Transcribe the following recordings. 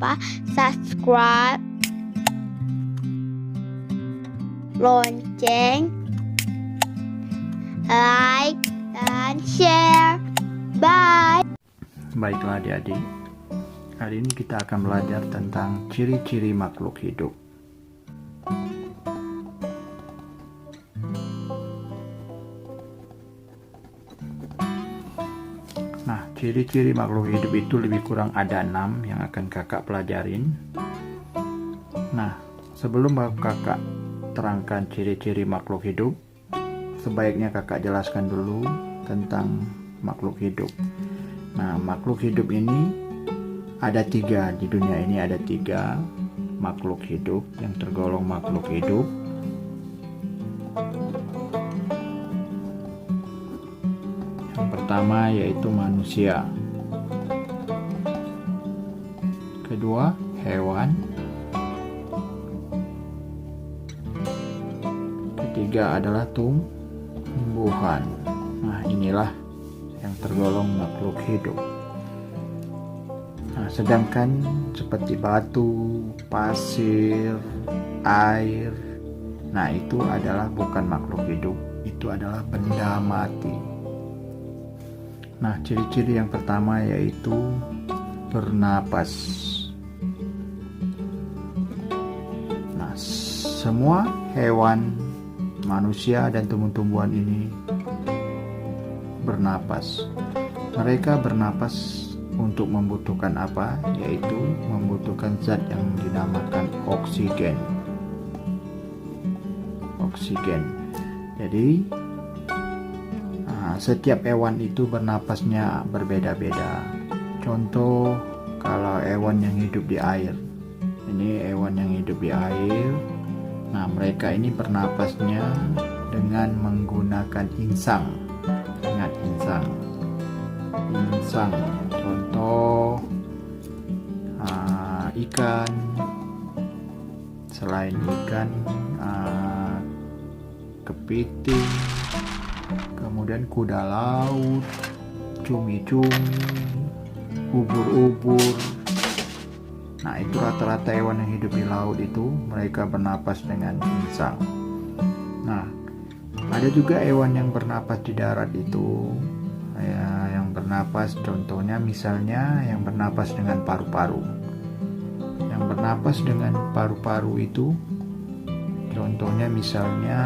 lupa subscribe, lonceng, like, dan share. Bye. Baiklah adik-adik, hari ini kita akan belajar tentang ciri-ciri makhluk hidup. Nah, ciri-ciri makhluk hidup itu lebih kurang ada 6 yang akan kakak pelajarin. Nah, sebelum kakak terangkan ciri-ciri makhluk hidup, sebaiknya kakak jelaskan dulu tentang makhluk hidup. Nah, makhluk hidup ini ada 3 di dunia ini, ada 3 makhluk hidup yang tergolong makhluk hidup. Yang pertama yaitu manusia. Kedua, hewan. Ketiga adalah tumbuhan. Nah, inilah yang tergolong makhluk hidup. Nah, sedangkan seperti batu, pasir, air, nah itu adalah bukan makhluk hidup, itu adalah benda mati. Nah, ciri-ciri yang pertama yaitu bernapas. Nah, semua hewan, manusia, dan tumbuh-tumbuhan ini bernapas. Mereka bernapas untuk membutuhkan apa? Yaitu membutuhkan zat yang dinamakan oksigen. Jadi setiap hewan itu bernapasnya berbeda-beda. Contoh, kalau hewan yang hidup di air, ini hewan yang hidup di air. Nah, mereka ini bernapasnya dengan menggunakan insang. Ingat, insang. Contoh, ikan. Selain ikan, kepiting, kemudian kuda laut, cumi-cumi, ubur-ubur. Nah, itu rata-rata hewan yang hidup di laut itu mereka bernapas dengan insang. Nah, ada juga hewan yang bernapas di darat itu, yang bernapas, contohnya misalnya yang bernapas dengan paru-paru. Yang bernapas dengan paru-paru itu contohnya misalnya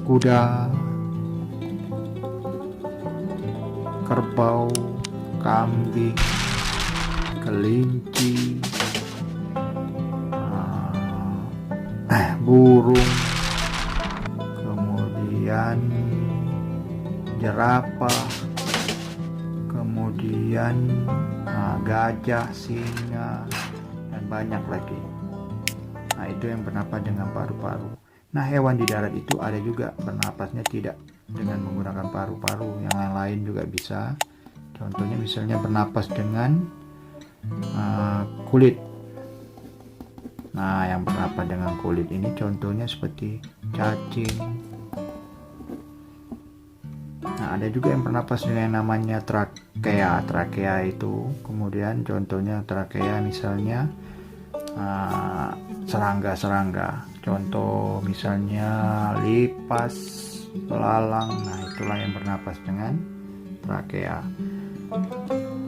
kuda, kerbau, kambing, kelinci, burung, kemudian jerapah, kemudian gajah, singa, dan banyak lagi. Nah, itu yang bernapas dengan paru-paru. Nah, hewan di darat itu ada juga bernapasnya tidak dengan menggunakan paru-paru, yang lain juga bisa. Contohnya misalnya bernapas dengan kulit. Nah, yang bernapas dengan kulit ini contohnya seperti cacing. Nah, ada juga yang bernapas dengan yang namanya trakea. Trakea itu kemudian contohnya trakea misalnya serangga-serangga. Contoh misalnya lipas, belalang. Nah, itulah yang bernapas dengan trakea.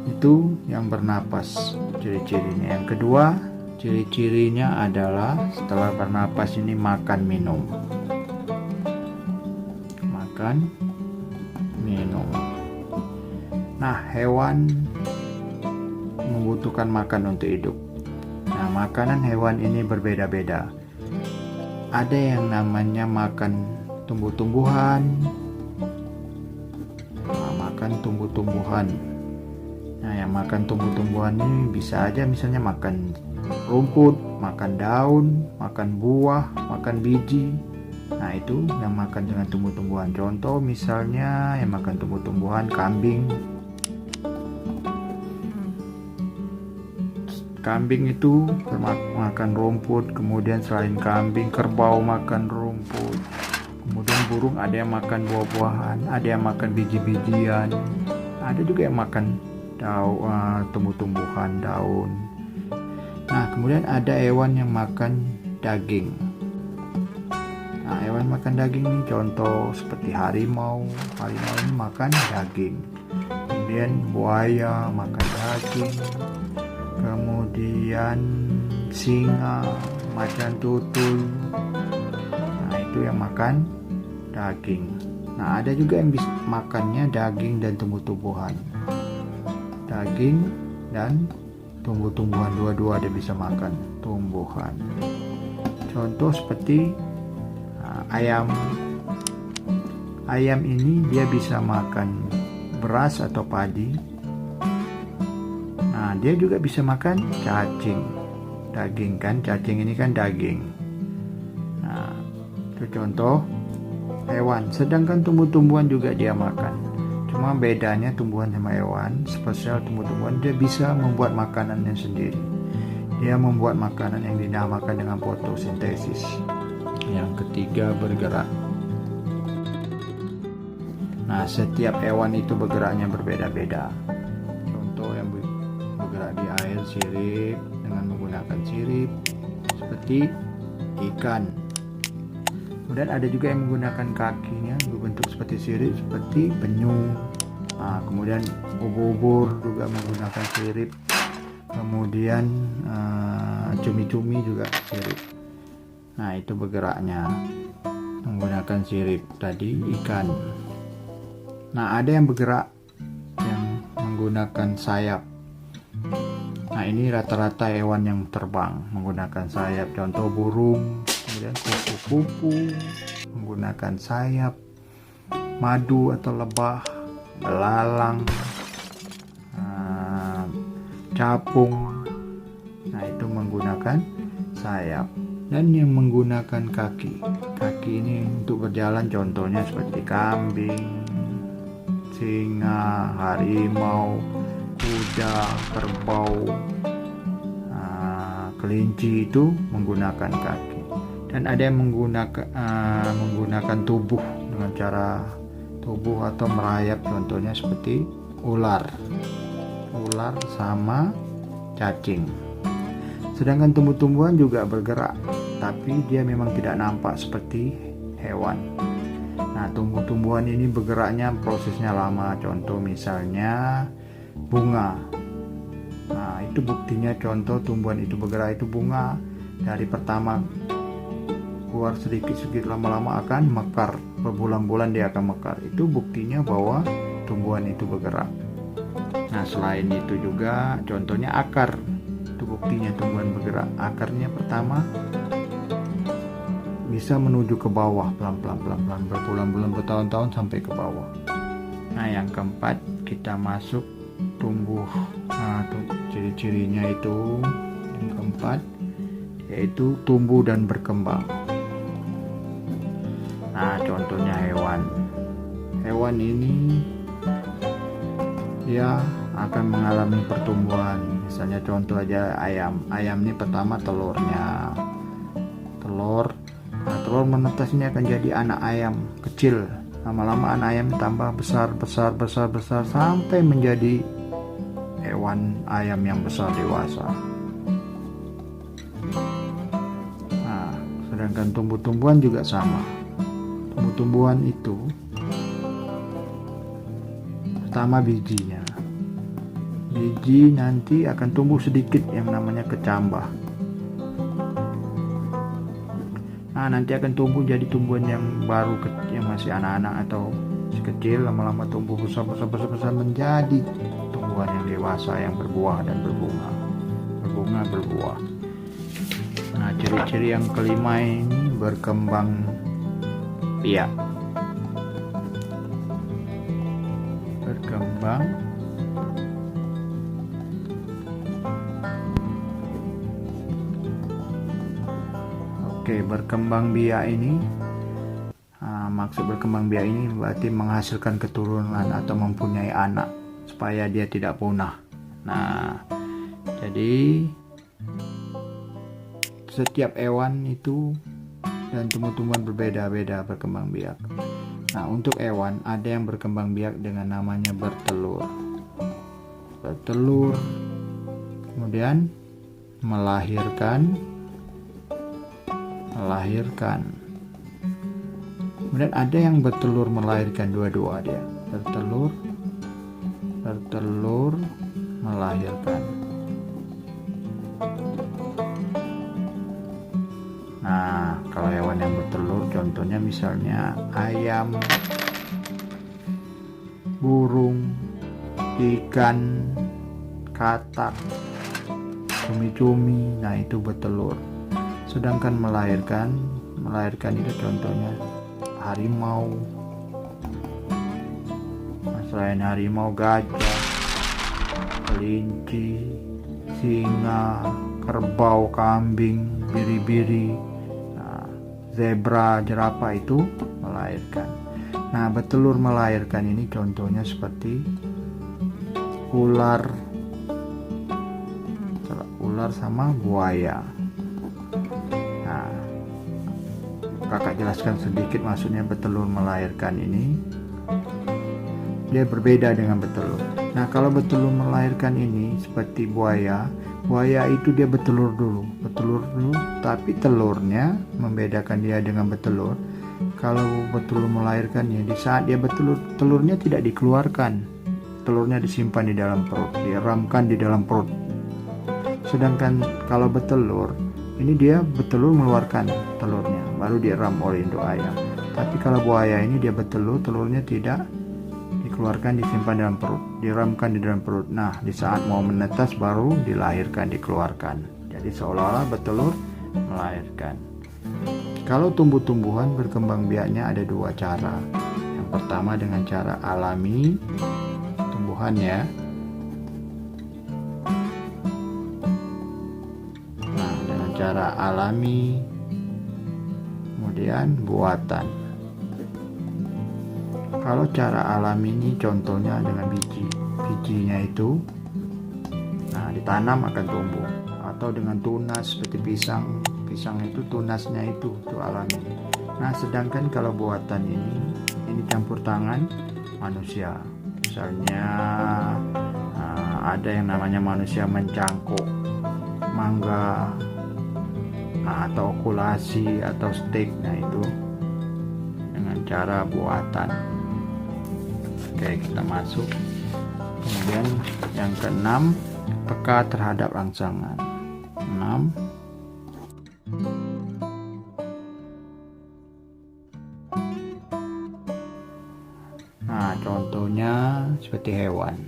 Itu yang bernapas ciri-cirinya. Yang kedua, ciri-cirinya adalah setelah bernapas ini makan minum. Nah, hewan membutuhkan makan untuk hidup. Nah, makanan hewan ini berbeda-beda. Ada yang namanya makan tumbuh-tumbuhan. Makan tumbuh-tumbuhan. Nah, yang makan tumbuh-tumbuhan ini bisa aja misalnya makan rumput, makan daun, makan buah, makan biji. Nah, itu yang makan dengan tumbuh-tumbuhan. Contoh misalnya yang makan tumbuh-tumbuhan, kambing. Kambing itu makan rumput, kemudian selain kambing, kerbau makan rumput. Kemudian burung ada yang makan buah-buahan, ada yang makan biji-bijian, ada juga yang makan tumbuh-tumbuhan, daun. Nah, kemudian ada hewan yang makan daging. Nah, hewan makan daging ini contoh seperti harimau. Harimau ini makan daging. Kemudian buaya makan daging. Kemudian singa, macan tutul. Nah, itu yang makan daging. Nah, ada juga yang bisa makannya daging dan tumbuh-tumbuhan. Daging dan tumbuh-tumbuhan, dua-dua dia bisa makan tumbuhan. Contoh seperti ayam. Ayam ini dia bisa makan beras atau padi. Nah, dia juga bisa makan cacing. Daging kan, cacing ini kan daging. Nah, itu contoh hewan. Sedangkan tumbuh-tumbuhan juga dia makan. Cuma bedanya tumbuhan sama hewan, spesial tumbuh-tumbuhan dia bisa membuat makanannya sendiri. Dia membuat makanan yang dinamakan dengan fotosintesis. Yang ketiga, bergerak. Nah, setiap hewan itu bergeraknya berbeda-beda. Contoh yang bergerak di air, sirip dengan menggunakan sirip seperti ikan. Kemudian ada juga yang menggunakan kakinya berbentuk seperti sirip seperti penyu. Nah, kemudian ubur-ubur juga menggunakan sirip. Kemudian cumi-cumi juga sirip. Nah, itu bergeraknya menggunakan sirip tadi ikan. Nah, ada yang bergerak yang menggunakan sayap. Nah, ini rata-rata hewan yang terbang menggunakan sayap. Contoh burung, kemudian kupu-kupu menggunakan sayap, madu atau lebah, belalang, capung. Nah, itu menggunakan sayap. Dan yang menggunakan kaki. Kaki ini untuk berjalan contohnya seperti kambing, singa, harimau, kuda, kerbau, kelinci itu menggunakan kaki. Dan ada yang menggunakan tubuh dengan cara tubuh atau merayap, contohnya seperti ular sama cacing. Sedangkan tumbuh-tumbuhan juga bergerak, tapi dia memang tidak nampak seperti hewan. Nah, tumbuh-tumbuhan ini bergeraknya prosesnya lama. Contoh misalnya bunga. Nah, itu buktinya contoh tumbuhan itu bergerak itu bunga. Dari pertama keluar sedikit-sedikit, lama-lama akan mekar. Berbulan-bulan dia akan mekar. Itu buktinya bahwa tumbuhan itu bergerak. Nah, selain itu juga contohnya akar. Itu buktinya tumbuhan bergerak. Akarnya pertama bisa menuju ke bawah pelan-pelan berbulan-bulan, bertahun-tahun sampai ke bawah. Nah, yang keempat kita masuk tumbuh. Nah, ciri-cirinya itu yang keempat yaitu tumbuh dan berkembang. Nah, contohnya hewan ini dia akan mengalami pertumbuhan. Misalnya contoh aja ayam ini pertama telurnya. Telur menetas ini akan jadi anak ayam kecil. Lama-lama anak ayam tambah besar sampai menjadi hewan ayam yang besar dewasa. Nah, sedangkan tumbuh-tumbuhan juga sama. Tumbuh-tumbuhan itu pertama biji nanti akan tumbuh sedikit yang namanya kecambah. Nah, nanti akan tumbuh jadi tumbuhan yang baru, yang masih anak-anak atau kecil, lama-lama tumbuh besar menjadi tumbuhan yang dewasa yang berbuah dan berbuah. Nah, ciri-ciri yang kelima ini berkembang biak. Berkembang biak ini, maksud berkembang biak ini berarti menghasilkan keturunan atau mempunyai anak supaya dia tidak punah. Nah, jadi setiap hewan itu dan tumbuh-tumbuhan berbeda-beda berkembang biak. Nah, untuk hewan ada yang berkembang biak dengan namanya bertelur, kemudian melahirkan. Kemudian ada yang bertelur melahirkan, dua-dua dia. Bertelur melahirkan. Nah, kalau hewan yang bertelur contohnya misalnya ayam, burung, ikan, katak, cumi-cumi. Nah, itu bertelur. Sedangkan melahirkan itu contohnya harimau. Selain harimau, gajah, kelinci, singa, kerbau, kambing, biri-biri, zebra, jerapah itu melahirkan. Nah, bertelur melahirkan ini contohnya seperti ular sama buaya. Nah, kakak jelaskan sedikit maksudnya bertelur melahirkan ini. Dia berbeda dengan bertelur. Nah, kalau bertelur melahirkan ini seperti buaya itu dia bertelur dulu, tapi telurnya membedakan dia dengan bertelur. Kalau bertelur melahirkannya, di saat dia bertelur, telurnya tidak dikeluarkan, telurnya disimpan di dalam perut, diramkan di dalam perut. Sedangkan kalau bertelur, ini dia bertelur mengeluarkan telurnya, baru diram oleh induk ayam. Tapi kalau buaya ini dia bertelur, telurnya tidak dikeluarkan, disimpan dalam perut, diramkan di dalam perut. Nah, di saat mau menetas baru dilahirkan, dikeluarkan. Jadi seolah-olah bertelur melahirkan. Kalau tumbuh-tumbuhan berkembang biaknya ada dua cara. Yang pertama dengan cara alami, tumbuhannya. Nah, dengan cara alami, kemudian buatan. Kalau cara alami ini contohnya dengan bijinya itu, nah ditanam akan tumbuh. Atau dengan tunas seperti pisang itu tunasnya itu alami. Nah, sedangkan kalau buatan ini campur tangan manusia. Misalnya ada yang namanya manusia mencangkuk mangga, atau okulasi atau steak. Nah, itu dengan cara buatan. Oke, kita masuk. Kemudian yang keenam, peka terhadap rangsangan. 6. Nah, contohnya seperti hewan.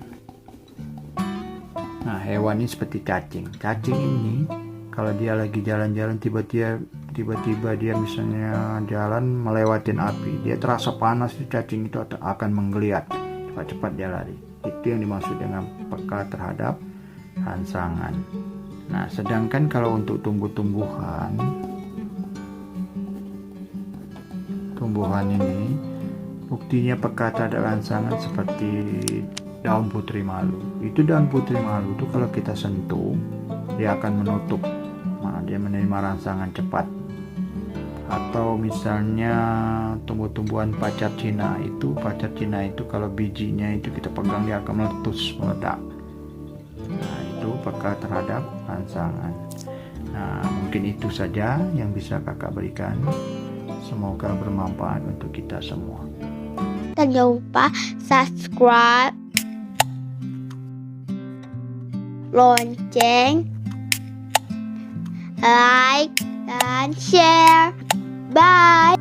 Nah, hewan ini seperti cacing. Cacing ini kalau dia lagi jalan-jalan tiba-tiba dia misalnya jalan melewatin api, dia terasa panas, cacing itu akan menggeliat, cepat-cepat dia lari. Itu yang dimaksud dengan peka terhadap rangsangan. Nah, sedangkan kalau untuk tumbuhan ini buktinya peka terhadap rangsangan seperti daun putri malu. Itu daun putri malu itu kalau kita sentuh dia akan menutup. Nah, dia menerima rangsangan cepat. Atau misalnya tumbuh-tumbuhan pacar Cina itu kalau bijinya itu kita pegang dia akan meledak. Nah, itu peka terhadap rangsangan. Nah, mungkin itu saja yang bisa kakak berikan. Semoga bermanfaat untuk kita semua. Jangan lupa subscribe, lonceng, like, dan share. Bye.